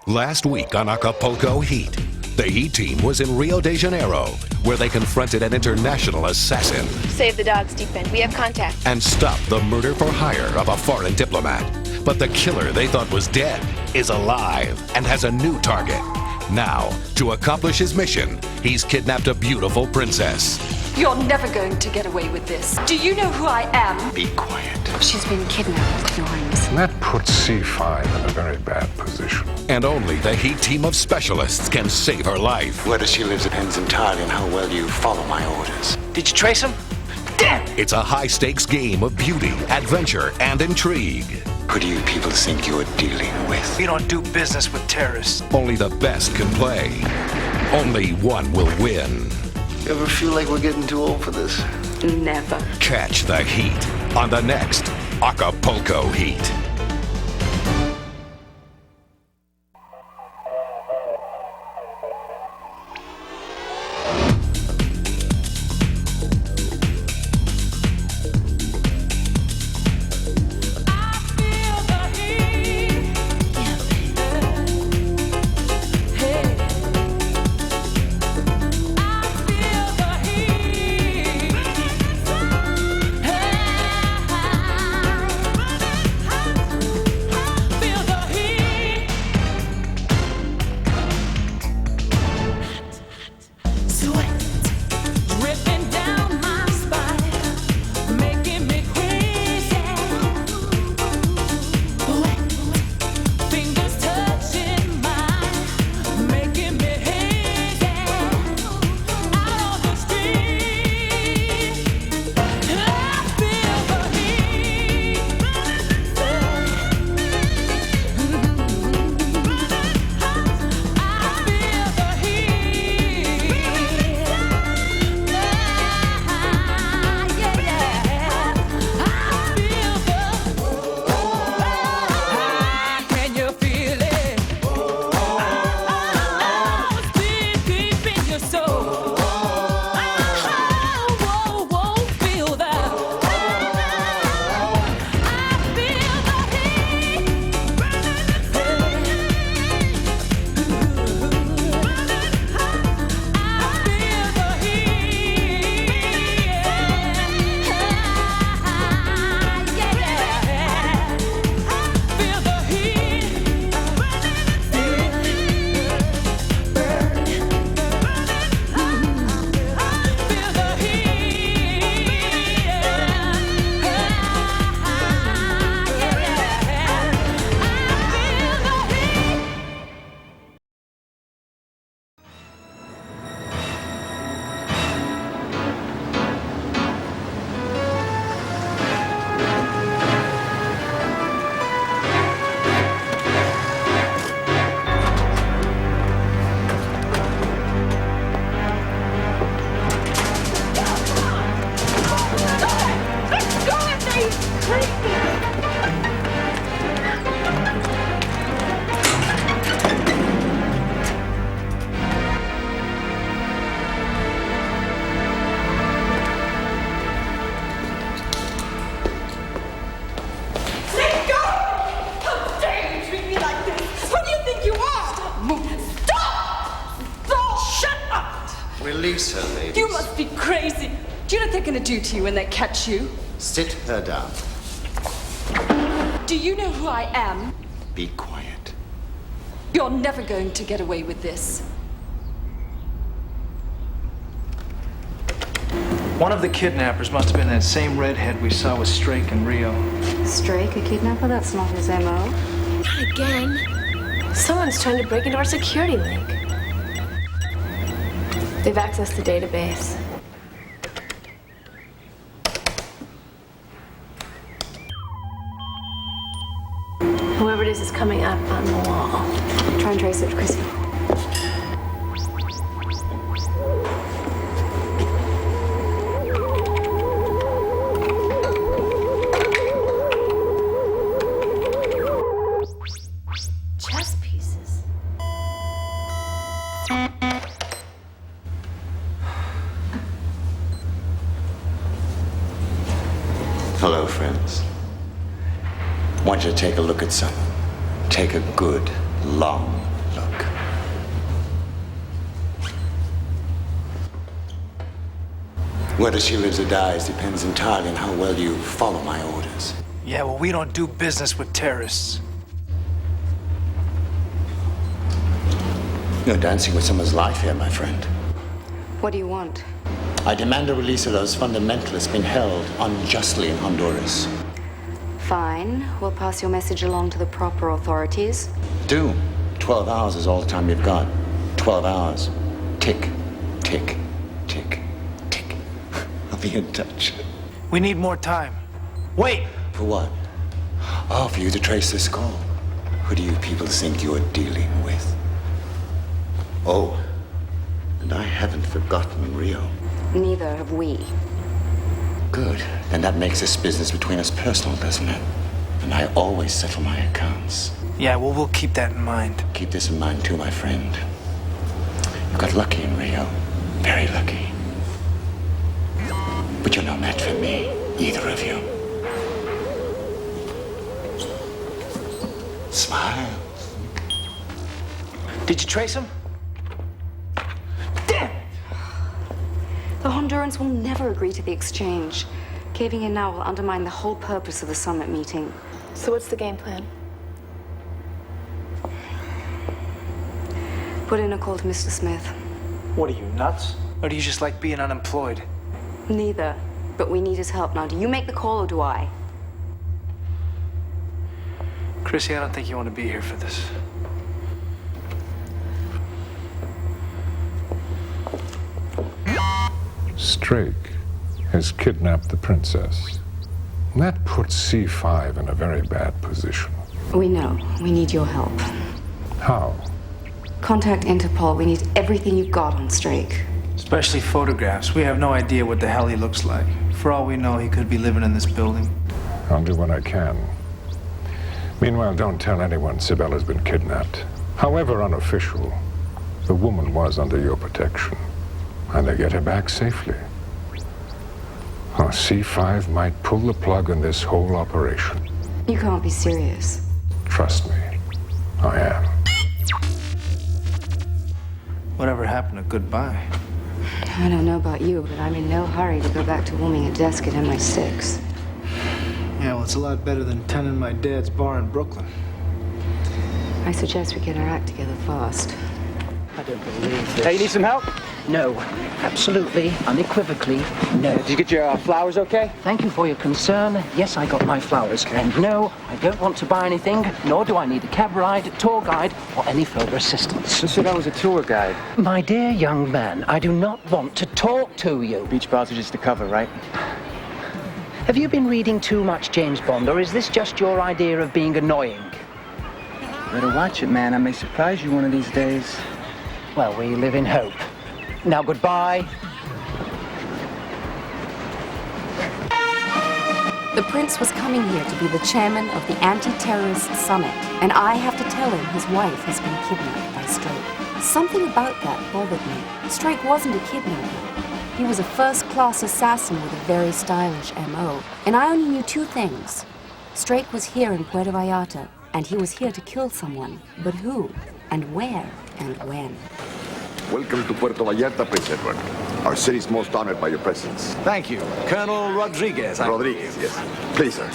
Last week on Acapulco H.E.A.T, the H.E.A.T team was in Rio de Janeiro, where they confronted an international assassin. Save the dogs, Deep End. We have contact. And stopped the murder for hire of a foreign diplomat. But the killer they thought was dead is alive and has a new target. Now, to accomplish his mission, he's kidnapped a beautiful princess. You're never going to get away with this. Do you know who I am? Be quiet. She's been kidnapped, Your Highness. That puts C5 in a very bad position. And only the H.E.A.T team of specialists can save her life. Whether she lives depends entirely on how well you follow my orders. Did you trace him? Damn! It's a high-stakes game of beauty, adventure, and intrigue. Who do you people think you're dealing with? We don't do business with terrorists. Only the best can play. Only one will win. You ever feel like we're getting too old for this? Never. Catch the H.E.A.T on the next Acapulco H.E.A.T. Release her, ladies. You must be crazy. Do you know what they're going to do to you when they catch you? Sit her down. Do you know who I am? Be quiet. You're never going to get away with this. One of the kidnappers must have been that same redhead we saw with Strake in Rio. Strake, a kidnapper? That's not his MO. Not again. Someone's trying to break into our security link. They've accessed the database. Whoever it is coming up on the wall. Try and trace it, Chrissy. Chess pieces. Hello, friends. I want you to take a look at someone. Take a good, long Whether she lives or dies depends entirely on how well you follow my orders. Yeah, well, we don't do business with terrorists. You're dancing with someone's life here, my friend. What do you want? I demand the release of those fundamentalists being held unjustly in Honduras. Fine. We'll pass your message along to the proper authorities. Do. 12 hours is all the time you've got. 12 hours. Tick, tick, tick, tick. I'll be in touch. We need more time. Wait! For what? Oh, for you to trace this call. Who do you people think you are dealing with? Oh, and I haven't forgotten Rio. Neither have we. Good. Then that makes this business between us personal, doesn't it? And I always settle my accounts. Yeah, well, we'll keep that in mind. Keep this in mind too, my friend. You got lucky in Rio. Very lucky. But you're no match for me, either of you. Smile. Did you trace him? Damn! The Hondurans will never agree to the exchange. Caving in now will undermine the whole purpose of the summit meeting. So what's the game plan? Put in a call to Mr. Smith. What are you, nuts? Or do you just like being unemployed? Neither. But we need his help now. Do you make the call or do I? Chrissy, I don't think you want to be here for this. Strake has kidnapped the princess. And that puts C5 in a very bad position. We know. We need your help. How? Contact Interpol. We need everything you've got on Strake. Especially photographs. We have no idea what the hell he looks like. For all we know, he could be living in this building. I'll do what I can. Meanwhile, don't tell anyone Sibella's been kidnapped. However unofficial, the woman was under your protection. And they get her back safely. Or C5 might pull the plug on this whole operation. You can't be serious. Trust me, I am. Whatever happened to goodbye? I don't know about you, but I'm in no hurry to go back to warming a desk at MI6. Yeah, well, it's a lot better than tending my dad's bar in Brooklyn. I suggest we get our act together fast. I don't believe this. Hey, you need some help? No, absolutely, unequivocally, no. Did you get your flowers okay? Thank you for your concern. Yes, I got my flowers. And no, I don't want to buy anything, nor do I need a cab ride, tour guide, or any further assistance. You said I was a tour guide. My dear young man, I do not want to talk to you. Beach bars are just the cover, right? Have you been reading too much James Bond, or is this just your idea of being annoying? Better watch it, man. I may surprise you one of these days. Well, we live in hope. Now, goodbye. The prince was coming here to be the chairman of the anti-terrorist summit, and I have to tell him his wife has been kidnapped by Strake. Something about that bothered me. Strake wasn't a kidnapper. He was a first-class assassin with a very stylish M.O., and I only knew two things. Strake was here in Puerto Vallarta, and he was here to kill someone. But who, and where, and when? Welcome to Puerto Vallarta, Prince Edward. Our city's most honored by your presence. Thank you. Colonel Rodriguez. Rodriguez, yes. Please, sir.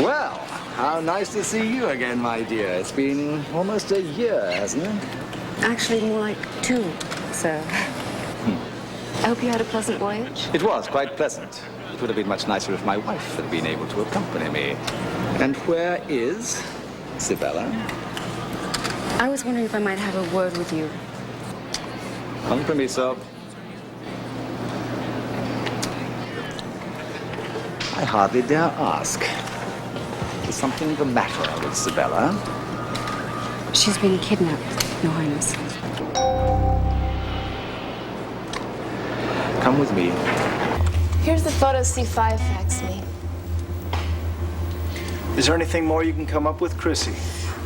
Well, how nice to see you again, my dear. It's been almost a year, hasn't it? Actually, more like 2, sir. I hope you had a pleasant voyage. It was quite pleasant. It would have been much nicer if my wife had been able to accompany me. And where is Sibella? I was wondering if I might have a word with you. Con permiso. I hardly dare ask. Is something the matter with Sibella? She's been kidnapped, Your Highness. Come with me. Here's the photo C5 faxed me. Is there anything more you can come up with, Chrissy?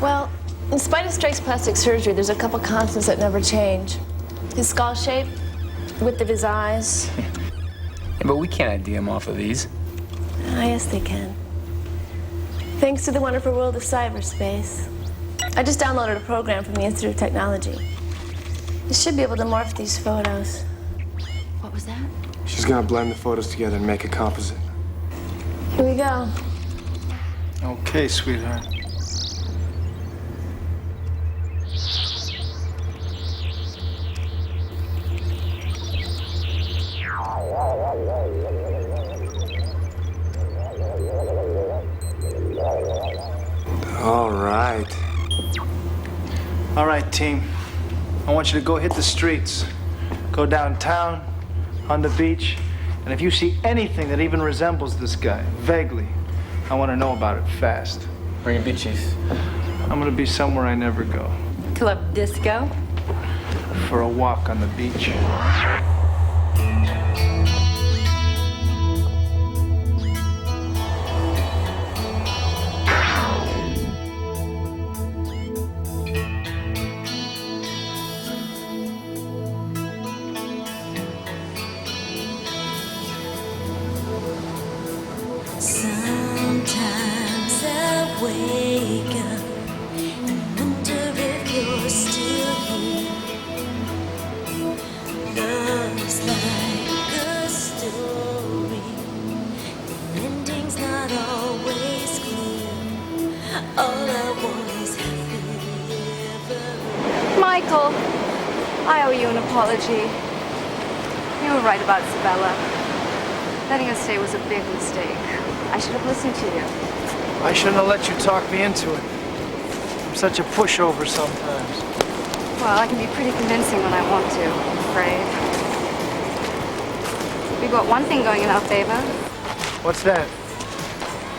Well, in spite of Strake's plastic surgery, there's a couple constants that never change. His skull shape, width of his eyes. Yeah, but we can't ID him off of these. Ah, yes, they can. Thanks to the wonderful world of cyberspace. I just downloaded a program from the Institute of Technology. You should be able to morph these photos. What was that? She's gonna blend the photos together and make a composite. Here we go. Okay, sweetheart. All right, team. I want you to go hit the streets. Go downtown, on the beach, and if you see anything that even resembles this guy, vaguely, I want to know about it fast. Where you be, Chief? I'm gonna be somewhere I never go. Club disco? For a walk on the beach. Sometimes I wake up and wonder if you're still here. Love's like a story, the ending's not always clear. All I want is happy ever. Michael, I owe you an apology. You were right about Isabella. Letting us stay was a big mistake. I should have listened to you. I shouldn't have let you talk me into it. I'm such a pushover sometimes. Well, I can be pretty convincing when I want to, I'm afraid. We've got one thing going in our favor. What's that?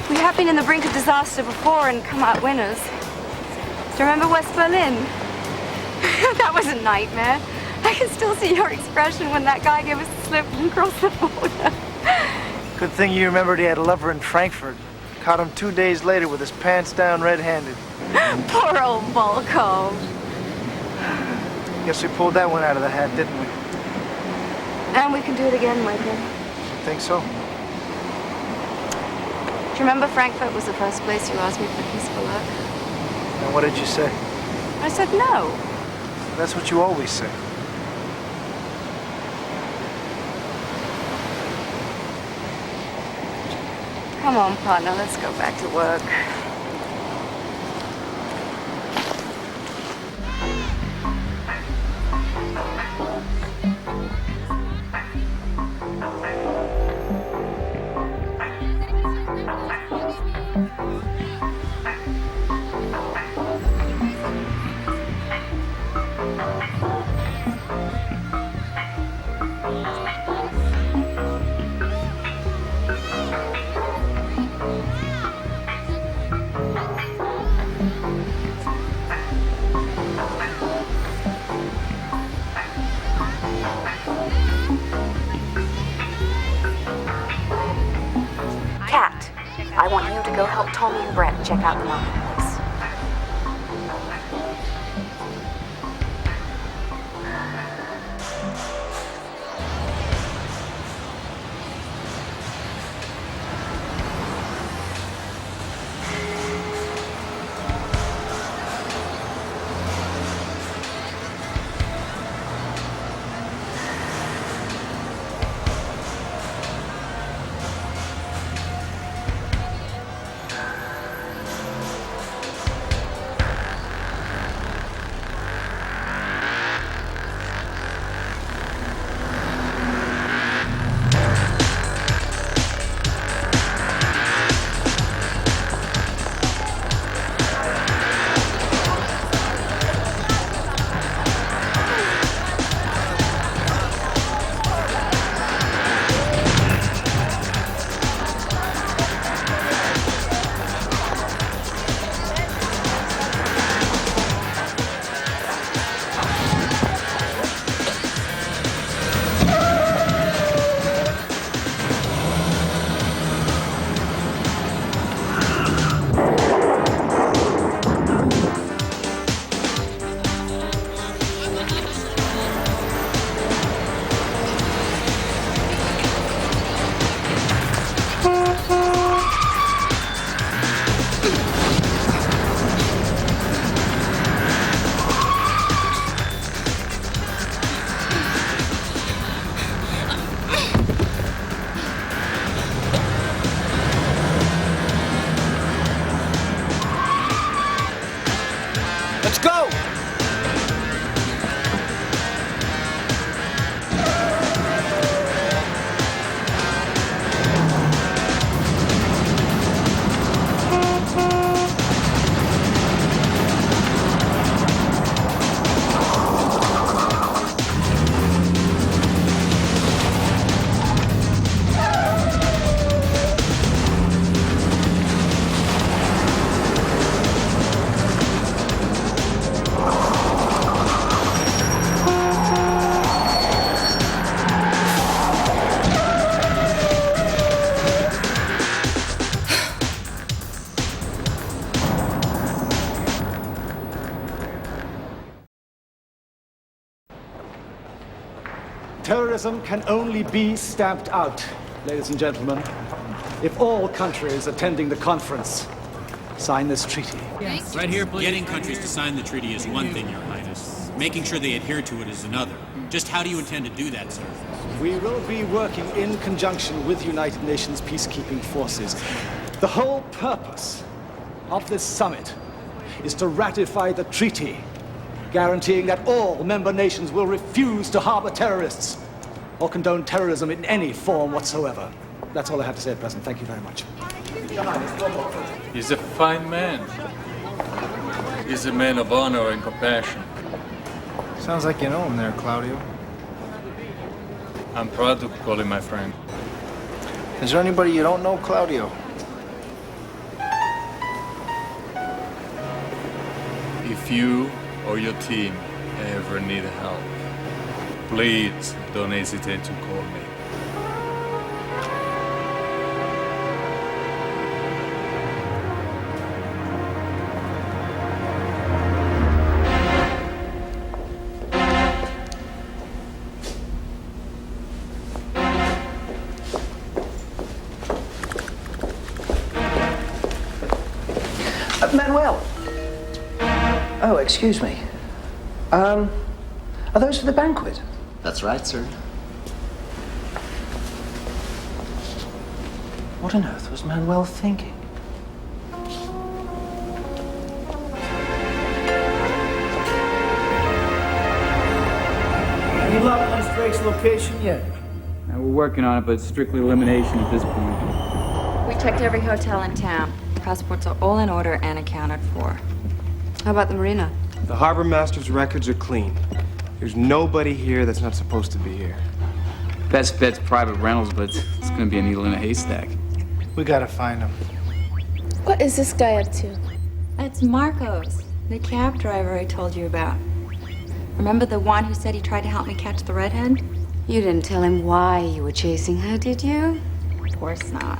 We have been in the brink of disaster before and come out winners. Do you remember West Berlin? That was a nightmare. I can still see your expression when that guy gave us the slip and crossed the border. Good thing you remembered he had a lover in Frankfurt. Caught him 2 days later with his pants down red-handed. Poor old Volkov. Guess we pulled that one out of the hat, didn't we? And we can do it again, Michael. Think so? Do you remember Frankfurt was the first place you asked me for peaceful work? And what did you say? I said no. That's what you always say. Come on, partner, let's go back to work. Cat, I want you to go help Tommy and Brett check out the marketplace. Terrorism can only be stamped out, ladies and gentlemen, if all countries attending the conference sign this treaty. Right here, please. Getting countries to sign the treaty is one thing, Your Highness. Making sure they adhere to it is another. Just how do you intend to do that, sir? We will be working in conjunction with United Nations peacekeeping forces. The whole purpose of this summit is to ratify the treaty, guaranteeing that all member nations will refuse to harbor terrorists or condone terrorism in any form whatsoever. That's all I have to say at present. Thank you very much. He's a fine man. He's a man of honor and compassion. Sounds like you know him there, Claudio. I'm proud to call him my friend. Is there anybody you don't know, Claudio? If you or your team ever need help, please don't hesitate to call me. Manuel! Oh, excuse me. Are those for the banquet? That's right, sir. What on earth was Manuel thinking? Any luck on Drake's location yet? We're working on it, but it's strictly elimination at this point. We checked every hotel in town. Passports are all in order and accounted for. How about the marina? The harbor master's records are clean. There's nobody here that's not supposed to be here. Best bet's private rentals, but it's gonna be a needle in a haystack. We gotta find him. What is this guy up to? It's Marcos, the cab driver I told you about. Remember the one who said he tried to help me catch the redhead? You didn't tell him why you were chasing her, did you? Of course not.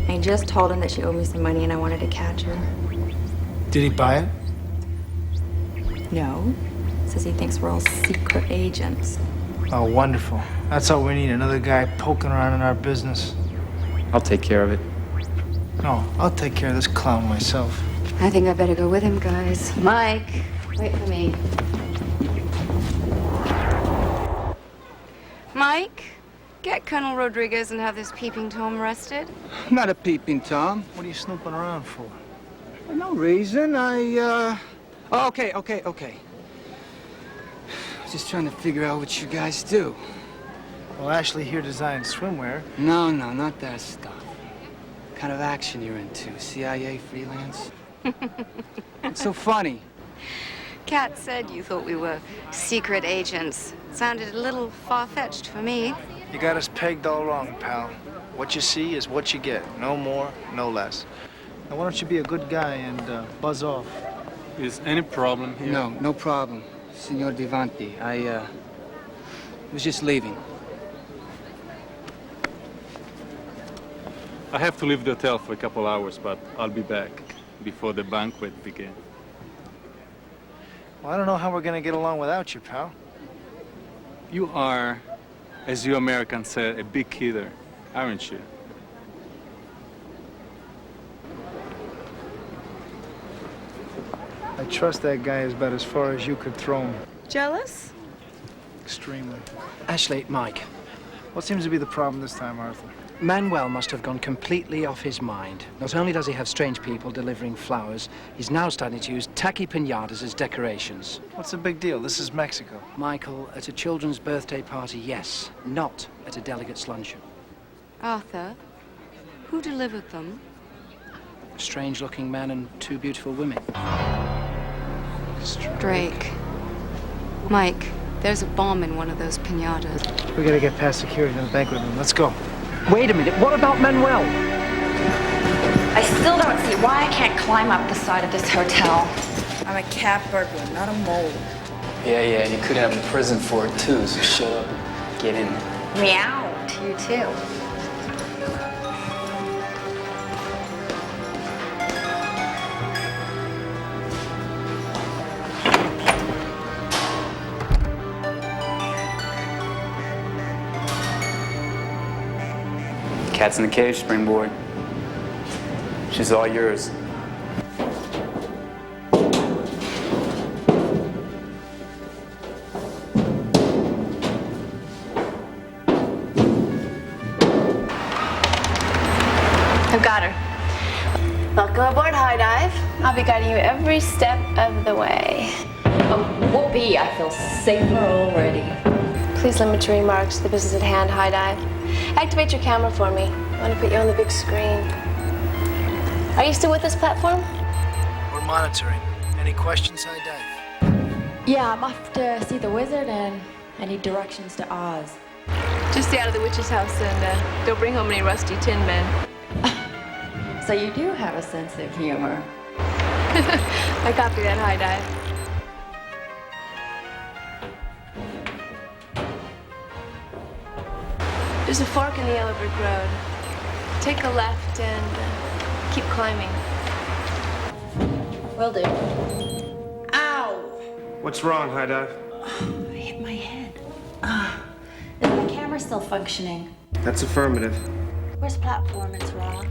I just told him that she owed me some money and I wanted to catch her. Did he buy it? No. Says he thinks we're all secret agents. Oh, wonderful. That's all we need, another guy poking around in our business. I'll take care of it. No, I'll take care of this clown myself. I think I better go with him, guys. Mike, wait for me. Mike, get Colonel Rodriguez and have this peeping Tom arrested. I'm not a peeping Tom. What are you snooping around for? For no reason. Oh, okay. I was just trying to figure out what you guys do. Well, Ashley here designs swimwear. No, not that stuff. What kind of action you're into? CIA freelance? What's so funny? Kat said you thought we were secret agents. Sounded a little far-fetched for me. You got us pegged all wrong, pal. What you see is what you get. No more, no less. Now, why don't you be a good guy and buzz off? Is any problem here? No problem. Signor Vivanti, I was just leaving. I have to leave the hotel for a couple hours, but I'll be back before the banquet begins. Well, I don't know how we're gonna get along without you, pal. You are, as you Americans said, a big kidder, aren't you? I trust that guy is about as far as you could throw him. Jealous? Extremely. Ashley, Mike. What seems to be the problem this time, Arthur? Manuel must have gone completely off his mind. Not only does he have strange people delivering flowers, he's now starting to use tacky piñatas as decorations. What's the big deal? This is Mexico. Michael, at a children's birthday party, yes. Not at a delegate's luncheon. Arthur, who delivered them? A strange-looking man and two beautiful women. Drake. Mike, there's a bomb in one of those piñatas. We gotta get past security in the banquet room. Let's go. Wait a minute, what about Manuel? I still don't see why I can't climb up the side of this hotel. I'm a cat burglar, not a mole. Yeah, and you could have in prison for it too, so shut up. Get in. Meow to you too. Cat's in the cage, Springboard. She's all yours. I've got her. Welcome aboard High Dive. I'll be guiding you every step of the way. Oh, whoopee, I feel safer already. Please limit your remarks to the business at hand, High Dive. Activate your camera for me. I want to put you on the big screen. Are you still with this platform? We're monitoring. Any questions, High Dive? Yeah, I'm off to see the wizard and I need directions to Oz. Just stay out of the witch's house and don't bring home any rusty tin men. So you do have a sense of humor. I copy that, High Dive. There's a fork in the Yellow Brick Road. Take a left and keep climbing. Will do. Ow! What's wrong, High Dive? I hit my head. Is my camera still functioning? That's affirmative. Where's platform? It's wrong.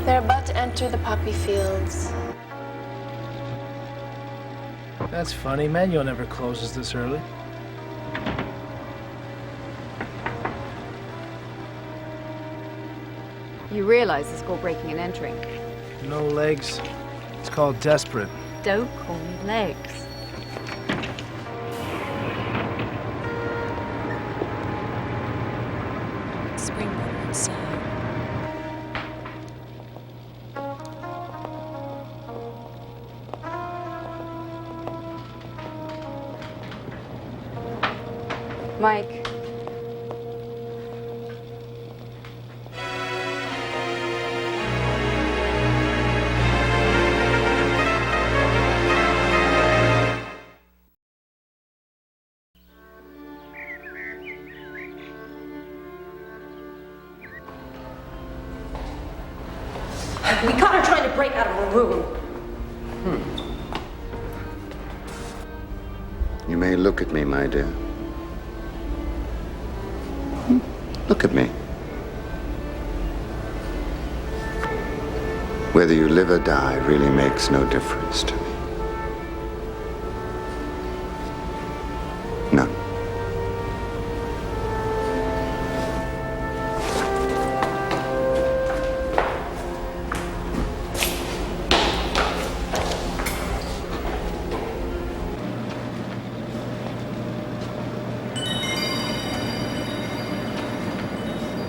They're about to enter the poppy fields. That's funny. Manual never closes this early. You realize it's called breaking and entering. No legs. It's called desperate. Don't call me legs. Springboard inside. Mike. We caught her trying to break out of her room. You may look at me, my dear. Look at me. Whether you live or die really makes no difference to me. None.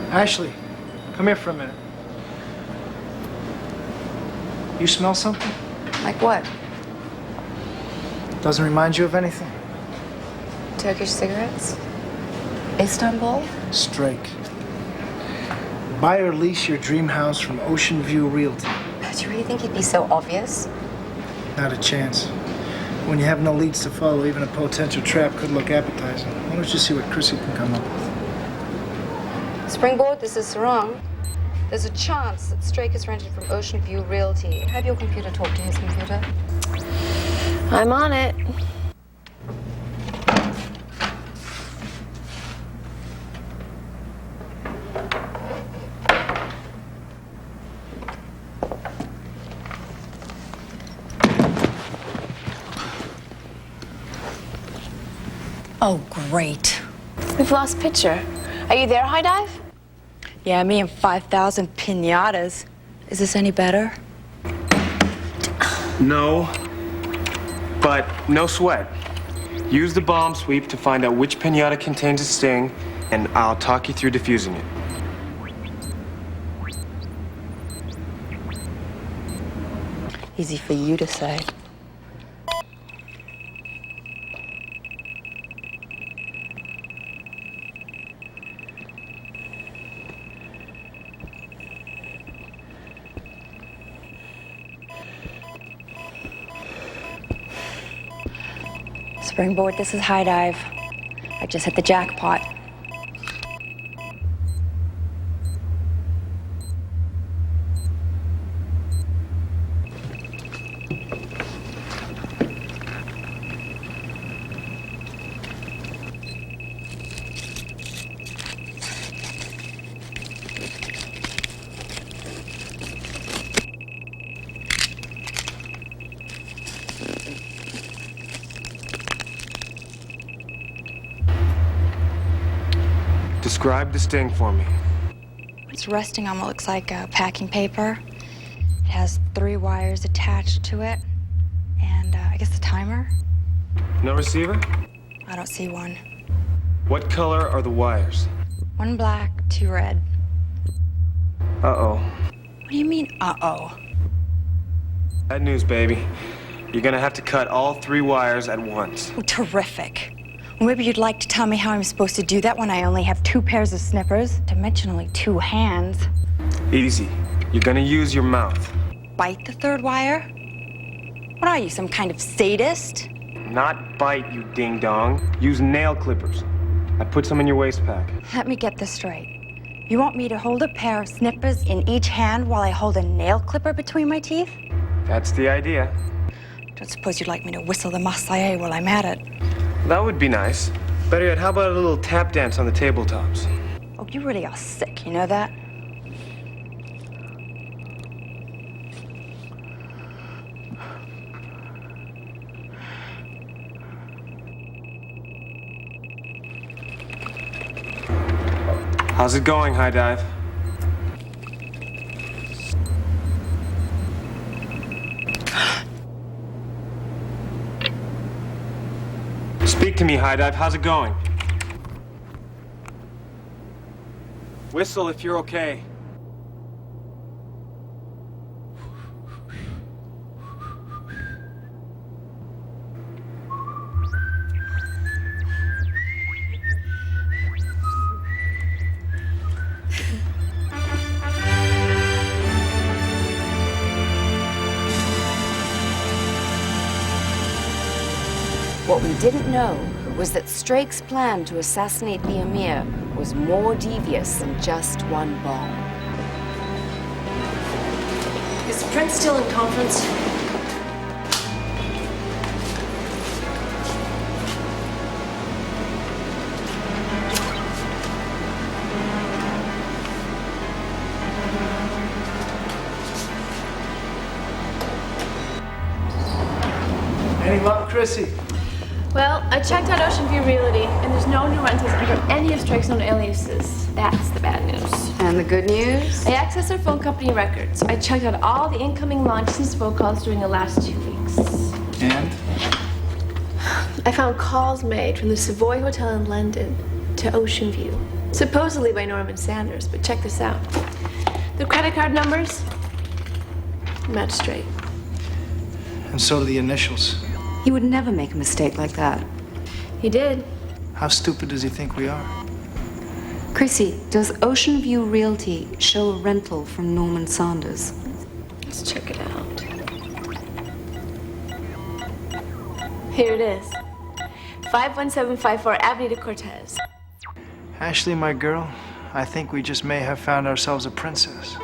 Ashley, come here for a minute. You smell something? Like what? Doesn't remind you of anything? Turkish cigarettes? Istanbul? Strike. Buy or lease your dream house from Ocean View Realty. Do you really think he'd be so obvious? Not a chance. When you have no leads to follow, even a potential trap could look appetizing. Why don't you see what Chrissy can come up with? Springboard, this is wrong. There's a chance that Strake is rented from Ocean View Realty. Have your computer talk to his computer. I'm on it. Oh, great. We've lost picture. Are you there, High Dive? Yeah, me and 5,000 pinatas. Is this any better? No, but no sweat. Use the bomb sweep to find out which pinata contains a sting, and I'll talk you through defusing it. Easy for you to say. Springboard, this is High Dive. I just hit the jackpot. Describe the sting for me. It's resting on what looks like packing paper. It has 3 wires attached to it. And I guess the timer. No receiver? I don't see one. What color are the wires? 1 black, 2 red. Uh-oh. What do you mean, uh-oh? Bad news, baby. You're gonna have to cut all 3 wires at once. Oh, terrific. Well, maybe you'd like to tell me how I'm supposed to do that when I only have 2 pairs of snippers, dimensionally 2 hands. Easy. You're gonna use your mouth. Bite the 3rd wire? What are you, some kind of sadist? Not bite, you ding-dong. Use nail clippers. I put some in your waist pack. Let me get this straight. You want me to hold a pair of snippers in each hand while I hold a nail clipper between my teeth? That's the idea. Don't suppose you'd like me to whistle the Marseillaise while I'm at it. That would be nice. Better yet, how about a little tap dance on the tabletops? Oh, you really are sick, you know that? How's it going, High Dive? Speak to me, High Dive. How's it going? Whistle if you're okay. What we didn't know was that Strake's plan to assassinate the Emir was more devious than just one bomb. Is Prince still in conference? Any luck, Chrissy? Well, I checked out Ocean View Realty, and there's no new rentals under any of Strake's known aliases. That's the bad news. And the good news? I accessed their phone company records. I checked out all the incoming long distance phone calls during the last 2 weeks. And? I found calls made from the Savoy Hotel in London to Ocean View, supposedly by Norman Sanders, but check this out. The credit card numbers match straight. And so do the initials. He would never make a mistake like that. He did. How stupid does he think we are? Chrissy, does Ocean View Realty show a rental from Norman Sanders? Let's check it out. Here it is. 51754 Avenue de Cortez. Ashley, my girl, I think we just may have found ourselves a princess.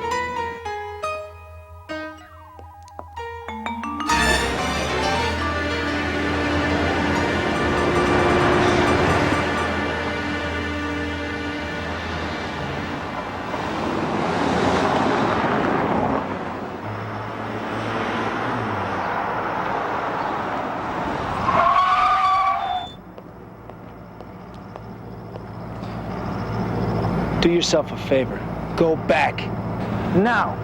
Do yourself a favor. Go back. Now.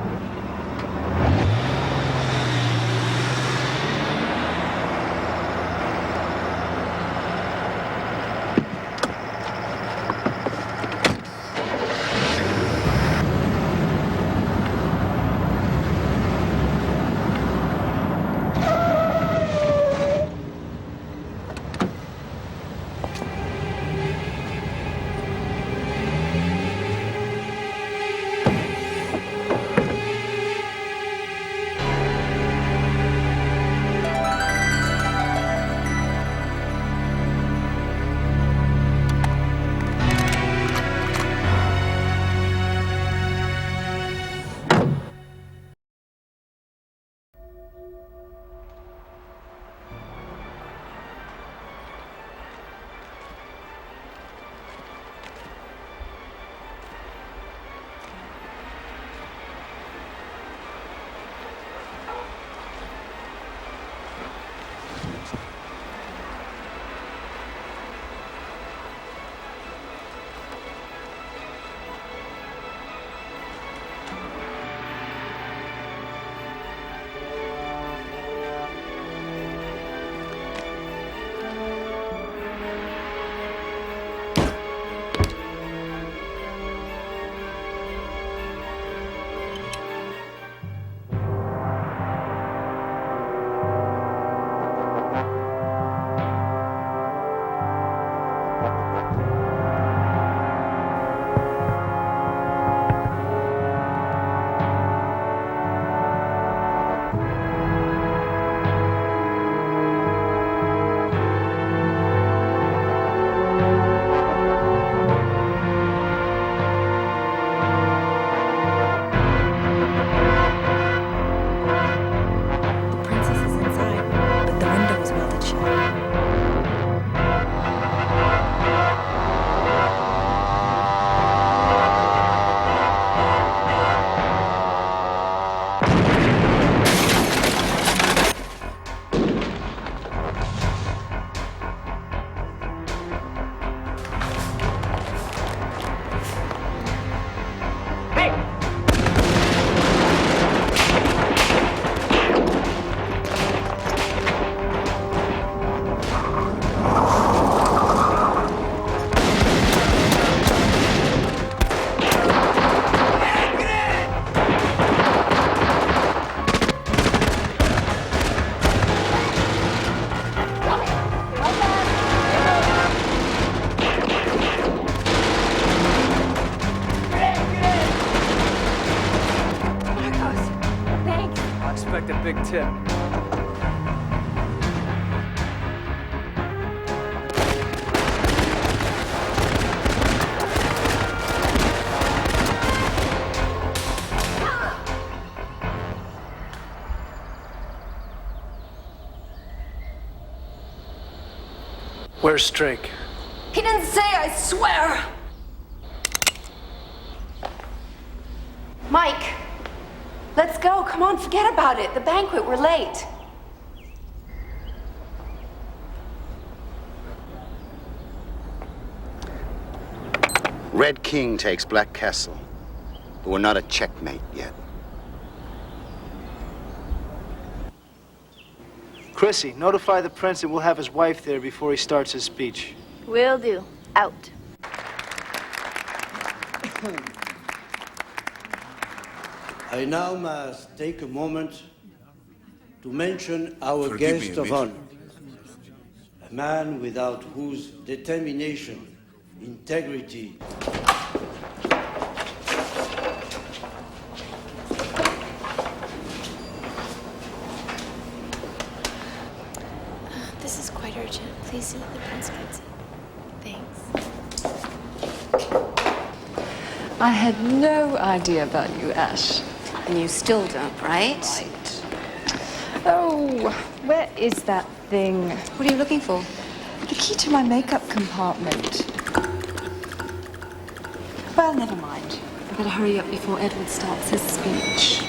expect a big tip. Where's Drake? He didn't say, I swear! Mike, let's go. Come on, forget about it. The banquet, we're late. Red King takes Black Castle, but we're not at Checkmate yet. Chrissy, notify the prince that we'll have his wife there before he starts his speech. Will do. Out. I now must take a moment to mention our guest of honor, a man without whose determination, integrity, This is quite urgent. Please see that the prince gets it. Thanks. I had no idea about you, Ash. And you still don't, right? Right. Oh, where is that thing? What are you looking for? The key to my makeup compartment. Well, never mind. I better hurry up before Edward starts his speech.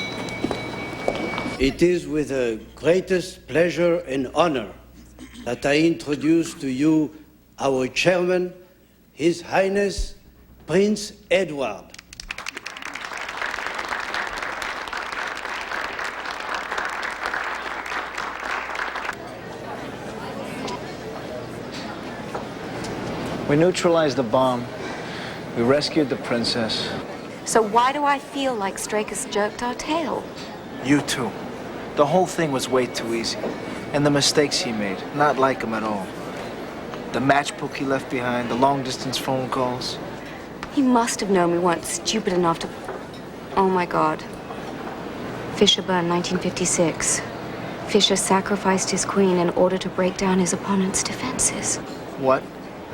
it is with the greatest pleasure and honor that I introduce to you our chairman, His Highness Prince Edward. We neutralized the bomb. We rescued the princess. So why do I feel like Strake has jerked our tail? You too. The whole thing was way too easy. And the mistakes he made, not like him at all. The matchbook he left behind, the long-distance phone calls. He must have known we weren't stupid enough to... Oh my God. Fisher burned 1956. Fisher sacrificed his queen in order to break down his opponent's defenses. What?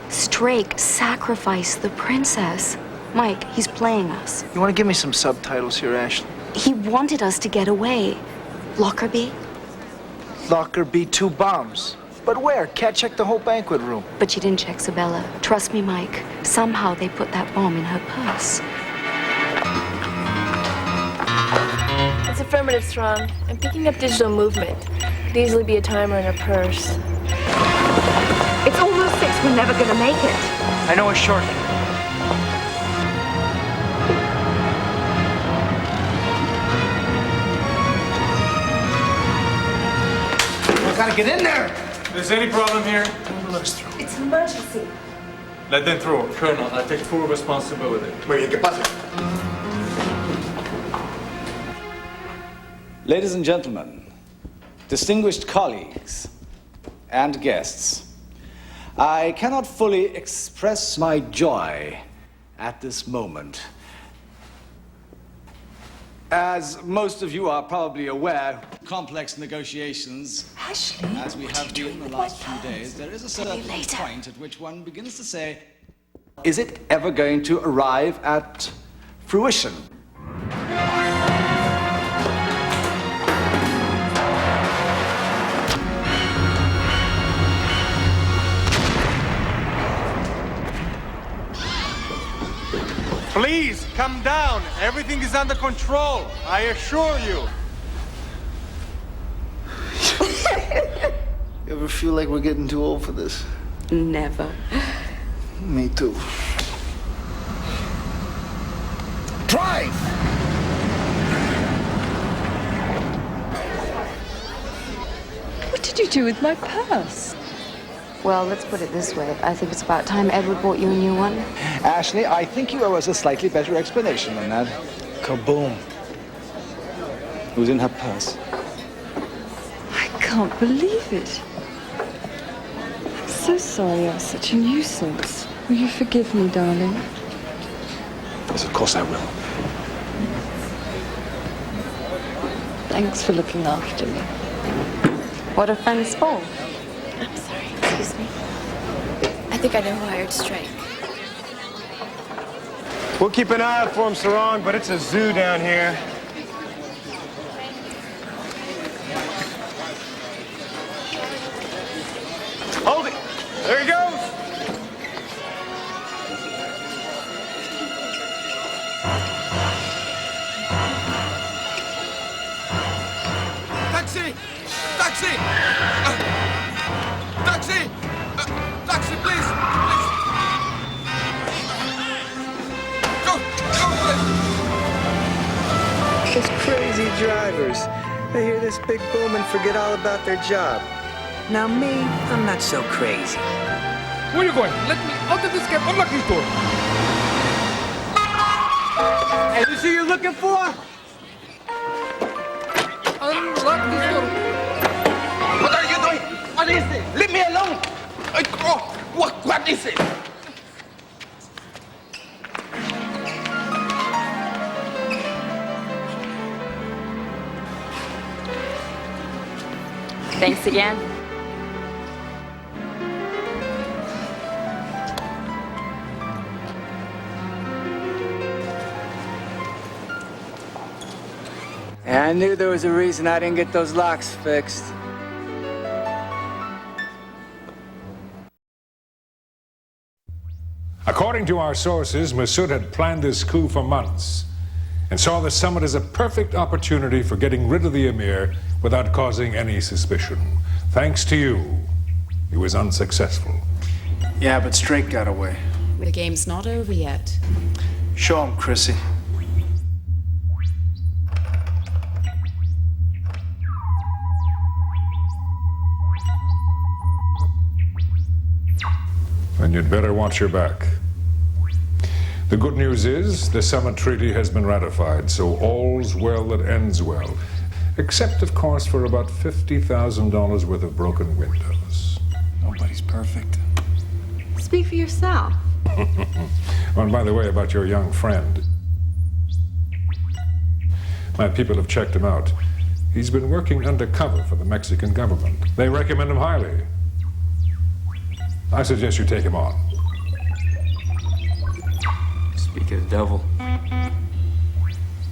Strake sacrificed the princess. Mike, he's playing us. You want to give me some subtitles here, Ashley? He wanted us to get away. Lockerbie? Lockerbie, 2 bombs. But where? Cat checked the whole banquet room. But she didn't check Sabella. Trust me, Mike. Somehow they put that bomb in her purse. It's affirmative, Strong. I'm picking up digital movement. Could easily be a timer in her purse. It's almost 6. We're never gonna make it. I know a shortcut. We gotta get in there. If there's any problem here, let us through. It's an emergency. let them through. Colonel, I take full responsibility. Muy bien, ¿qué pasa? Ladies and gentlemen, distinguished colleagues and guests, I cannot fully express my joy at this moment. As most of you are probably aware, complex negotiations, Ashley, as we have been in the last few days, there is a certain point at which one begins to say, is it ever going to arrive at fruition? Please, come down. Everything is under control. I assure you. You ever feel like we're getting too old for this? Never. Me too. Drive! What did you do with my purse? Well, let's put it this way. I think it's about time Edward bought you a new one. Ashley, I think you owe us a slightly better explanation than that. Kaboom. It was in her purse. I can't believe it. I'm so sorry I was such a nuisance. Will you forgive me, darling? Yes, of course I will. Thanks for looking after me. What are friends for? I'm sorry, excuse me. I think I know who hired Strike. We'll keep an eye out for him, Sarong, but it's a zoo down here. Hold it! There he goes! Taxi! Taxi! Taxi! Taxi, please! Please! Go! Go, please! Those crazy drivers. They hear this big boom and forget all about their job. Now me, I'm not so crazy. Where are you going? Let me out of this cab. Unlock this door. Hey, this who you're looking for? Unlock this door. What are you doing? What is it? Leave me alone! What is it? Thanks again. I knew there was a reason I didn't get those locks fixed. According to our sources, Massoud had planned this coup for months and saw the summit as a perfect opportunity for getting rid of the emir without causing any suspicion. Thanks to you, he was unsuccessful. Yeah, but Straight got away. The game's not over yet. Show him, Chrissy. And you'd better watch your back. The good news is the summit treaty has been ratified, so all's well that ends well. Except, of course, for about $50,000 worth of broken windows. Nobody's perfect. Speak for yourself. Oh, and by the way, about your young friend. My people have checked him out. He's been working undercover for the Mexican government. They recommend him highly. I suggest you take him on. Speak of the devil.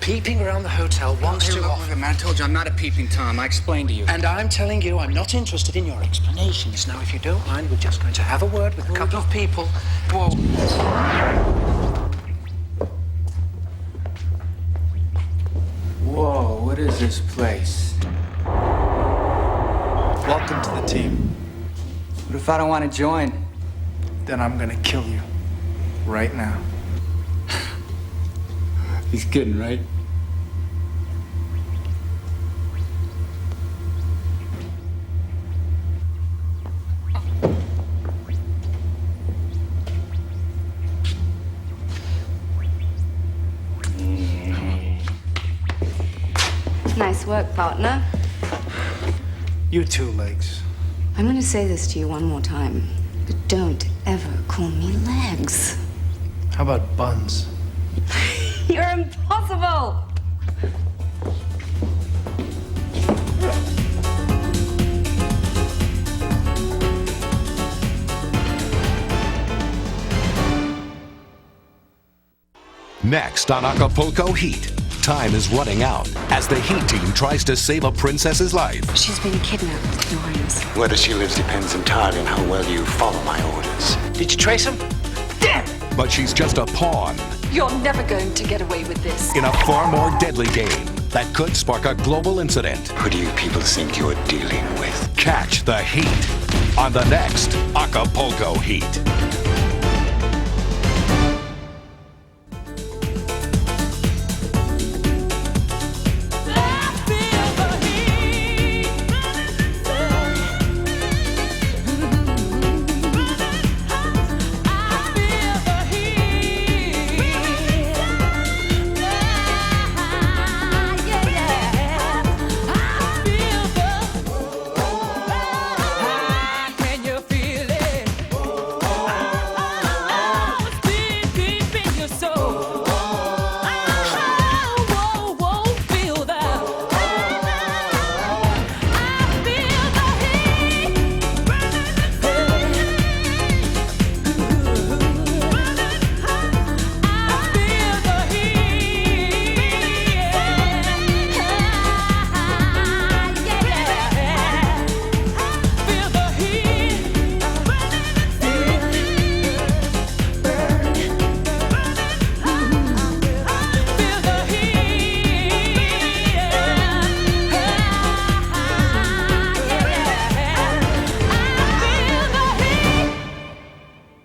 Peeping around the hotel once too often. Man, I told you I'm not a peeping Tom. I explained to you. And I'm telling you, I'm not interested in your explanations. Now, if you don't mind, we're just going to have a word with a couple of people. Whoa. Whoa, what is this place? Welcome to the team. What if I don't want to join? Then I'm gonna kill you. Right now. He's kidding, right? Nice work, partner. You too, Legs. I'm going to say this to you one more time, but don't ever call me Legs. How about Buns? You're impossible! Next on Acapulco Heat, time is running out as the Heat team tries to save a princess's life. She's been kidnapped, Your Highness. Whether she lives depends entirely on how well you follow my orders. Did you trace him? Damn! But she's just a pawn You're never going to get away with this. in a far more deadly game that could spark a global incident. Who do you people think you're dealing with? Catch the Heat on the next Acapulco Heat.